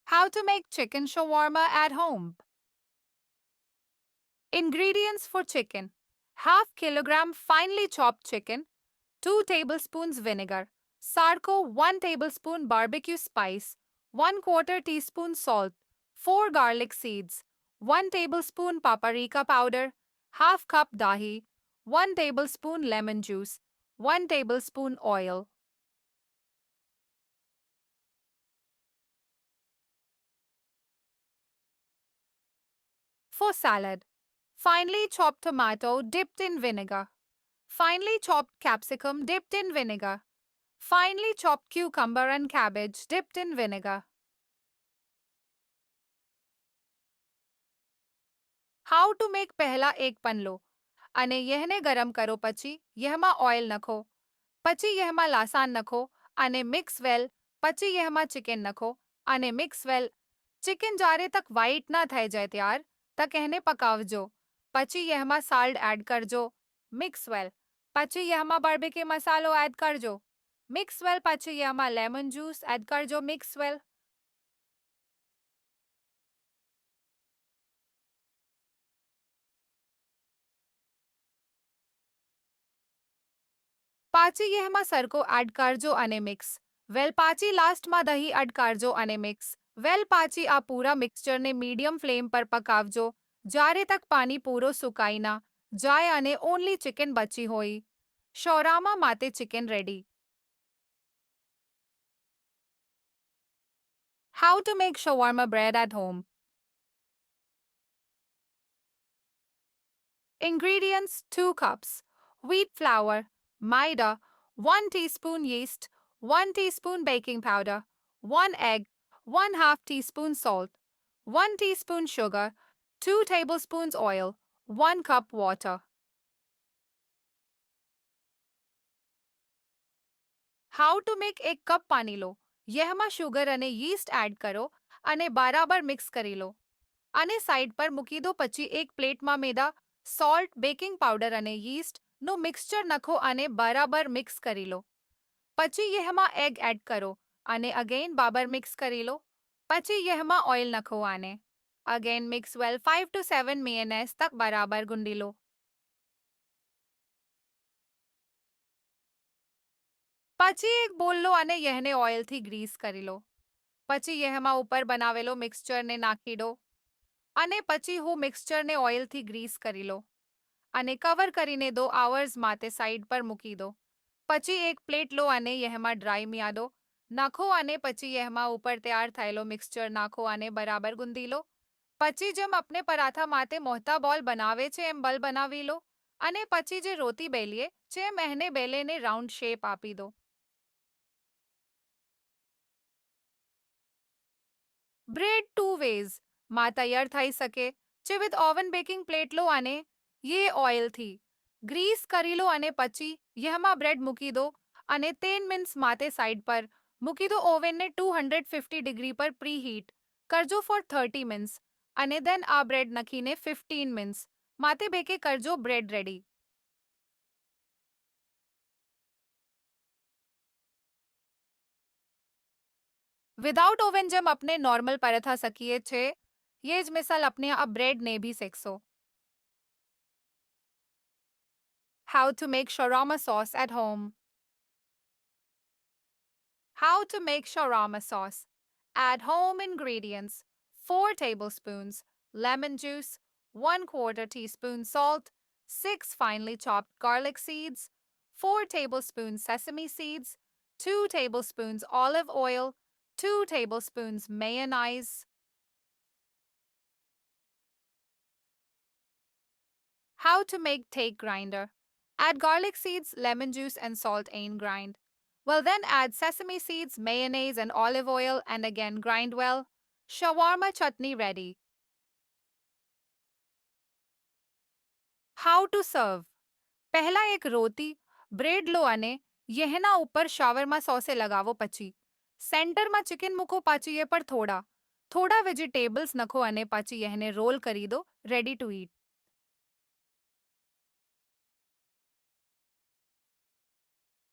How to make chicken shawarma at home. Ingredients for chicken: half kilogram finely chopped chicken, 2 tablespoons vinegar, Sarko 1 tablespoon barbecue spice, 1/4 teaspoon salt, 4 garlic seeds, 1 tablespoon paprika powder, half cup dahi, 1 tablespoon lemon juice, 1 tablespoon oil. For salad: finely chopped tomato dipped in vinegar, finely chopped capsicum dipped in vinegar, finely chopped cucumber and cabbage dipped in vinegar. How to make પહેલા એક પન લો અને યહને ગરમ કરો પછી યહમાં oil નખો પછી યહમાં લાસાન નખો અને mix વેલ પછી યહમાં ચિકન નખો અને મિક્સ વેલ ચિકન જ્યારે તક વ્હાઈટ ના થઈ જાય ત્યાર તક એને પકાવજો પછી યહમાં સાલ્ટ એડ કરજો મિક્સ વેલ પછી યહમાં બાર્બીક્યુ મસાલો એડ કરજો મિક્સ વેલ પછી યહમાં લેમન જ્યુસ એડ કરજો મિક્સ વેલ પાછી યહમાં સરકો એડ કરજો અને મિક્સ વેલ પાછી લાસ્ટમાં દહીં એડ કરજો અને મિક્સ વેલ પાછી આ પૂરા મિક્સચરને મીડિયમ ફ્લેમ પર પકાવજો જ્યારે તક પાણી પૂરો સુકાઈ ના જાય અને ઓનલી ચિકન બચી હોય શૌરામા માટે chicken ready. How to make shawarma bread at home. Ingredients: 2 cups wheat flour, maida, 1 teaspoon yeast, 1 teaspoon baking powder, 1 egg, 1/2 teaspoon salt, 1 teaspoon sugar, 2 tablespoons oil, 1 cup water. How to make 1 cup પાણી લો યહમાં sugar અને yeast add કરો અને બરાબર mix કરી લો આને side પર મૂકી દો પછી એક પ્લેટમાં મેદા સોલ્ટ બેકિંગ પાવડર અને યીસ્ટ નું મિક્સચર નખો અને બરાબર મિક્સ કરી લો પછી યહમાં એગ એડ કરો અને અગેન બાબર મિક્સ કરી લો પછી યહમાં ઓઇલ નખો આને again mix well 5 to 7 minutes તક બરાબર ગુંદી લો પછી એક બોલ લો અને યહને ઓઇલથી ગ્રીસ કરી લો પછી યહમાં ઉપર બનાવેલો મિક્સચરને નાખી દો અને પછી હું મિક્સચરને ઓઇલથી ગ્રીસ કરી લો અને કવર કરીને 2 અવર્સ માટે સાઈડ પર મૂકી દો પછી એક પ્લેટ લો અને યહમાં ડ્રાય મિયાદો નાખો અને પછી યહમાં ઉપર તૈયાર થયેલો મિક્સચર નાખો અને બરાબર ગુંદી લો પછી જેમ આપણે પરાઠા માટે મોટા બોલ બનાવે છે એમ બલ બનાવી લો અને પછી જે રોટી બેલીએ છે એમ એને બેલેને રાઉન્ડ શેપ આપી દો. બ્રેડ 2 વેઝ માં તૈયાર થઈ શકે છે વિથ ઓવન બેકિંગ પ્લેટ લો અને યે ઓઇલથી ગ્રીસ કરી લો અને પછી યહમાં બ્રેડ મૂકી દો અને 10 મિનિટ્સ માટે સાઈડ પર મૂકી દો ઓવનને 250 ડિગ્રી પર પ્રીહીટ કરજો ફોર 30 મિનિટ્સ અને દેન આ બ્રેડ નખીને 15 મિનિટ્સ માટે બેકે કરજો બ્રેડ રેડી. વિધાઉટ ઓવન જેમ આપણે નોર્મલ પરાઠા શકીએ છે ये ज मिसाल अपने आप ब्रेड ने भी सेक्सो. How to make shawarma sauce at home. How to make shawarma sauce. At home ingredients: 4 tablespoons lemon juice, 1/4 teaspoon salt, 6 finely chopped garlic seeds, 4 tablespoons sesame seeds, 2 tablespoons olive oil, 2 tablespoons mayonnaise. How to make take grinder. Add garlic seeds, lemon juice, and salt and grind. Well, then add sesame seeds, mayonnaise, and olive oil, and again grind well. Shawarma chutney ready. How to serve. પહેલા એક રોટી bread લો અને યહના ઉપર shawarma સોસે લગાવો પછી સેન્ટરમાં chicken મૂકો પાછી એ પર થોડા વેજીટેબલ્સ નખો અને પાછી યહને રોલ કરી દો રેડી ટુ ઈટ.